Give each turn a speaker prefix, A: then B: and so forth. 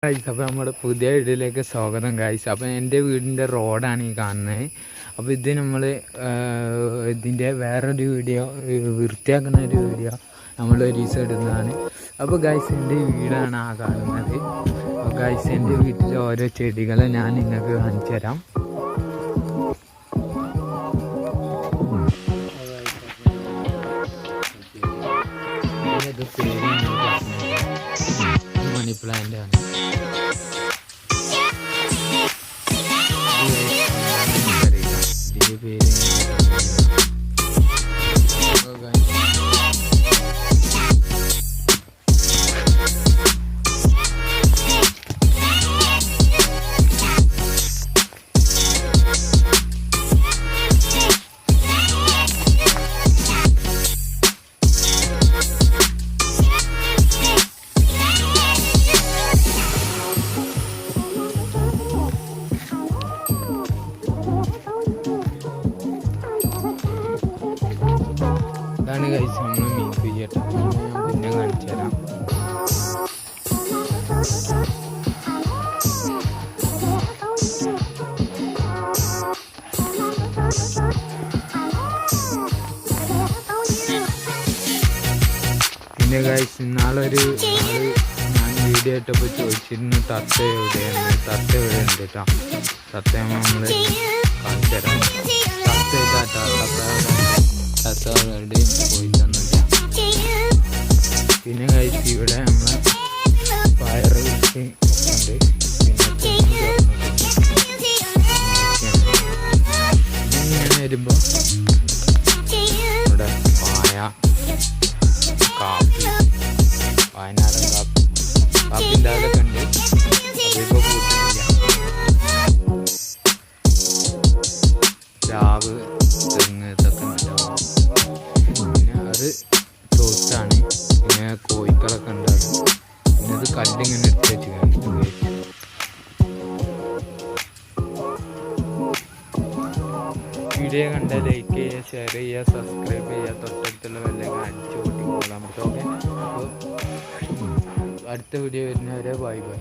A: Guys, അപ്പോൾ നമ്മുടെ പുതിയ വീഡിയോയിലേക്ക് സ്വാഗതം ഗൈസ്. അപ്പോൾ എൻ്റെ വീടിൻ്റെ റോഡാണ് ഈ കാണുന്നത്. അപ്പോൾ ഇത് നമ്മൾ ഇതിൻ്റെ വേറൊരു വീഡിയോ, വൃത്തിയാക്കുന്ന ഒരു വീഡിയോ നമ്മൾ ഒരു ദിവസം ഇടുന്നതാണ്. അപ്പോൾ ഗൈസ്, എൻ്റെ വീടാണ് ആ കാണുന്നത്. അപ്പോൾ ഗൈസ്, എൻ്റെ വീട്ടിലെ ഓരോ ചെടികളെ ഞാൻ നിങ്ങൾക്ക് കാണിച്ചു തരാം. ഇത് പേര് മണി പ്ലാന്റ് ആണ്. ഇതിൻ്റെ പേര് ഇതാണ് ഗൈസ് നമ്മൾ മീൻ കുയ്യട്ടെ. ഞാൻ പിന്നെ കാണിച്ചു തരാം. പിന്നെ ഗൈസ്, ഇന്നാളൊരു ഞാൻ വീഡിയോ ഇട്ടപ്പോൾ ചോദിച്ചിരുന്നു തത്ത എവിടെയാണ്, തത്ത എവിടെ ഉണ്ട് കേട്ടോ. തത്ത നമ്മൾ കാണിച്ചു തരാം. തത്ത ഇതാട്ടോ, തത്ത ഓൾറെഡി പോയി തന്നില്ല. പിന്നെ കഴിച്ച് ഇവിടെ നമ്മൾ പയറ് കൃഷി ഉണ്ട്. പിന്നെ ഇങ്ങനെ വരുമ്പോൾ ഇവിടെ വായ, കാപ്പി, വയനാടൻ കാപ്പി, കാപ്പിൻ്റെ അതൊക്കെ ഉണ്ട്. അതിപ്പോൾ കൂട്ടില്ല. പ്ലാവ്, തെങ്ങ് ഇതൊക്കെ ഉണ്ടാവും. പിന്നെ അത് തോട്ടാണ്. പിന്നെ കോഴിക്കളൊക്കെ ഉണ്ടാവും. പിന്നെ അത് കല്ലിങ്ങനെ എടുത്ത് വെച്ച് കാണിച്ചു. വീഡിയോ കണ്ടാൽ ലൈക്ക് ചെയ്യുക, ഷെയർ ചെയ്യുക, സബ്സ്ക്രൈബ് ചെയ്യുക, തൊട്ടടുത്തുള്ള ബെല്ലൈക്കൺ അടിച്ചു കൂട്ടിക്കോളാം. ഓക്കെ, അപ്പോൾ അടുത്ത വീഡിയോ വരുന്നവരെ ബൈ ബൈ.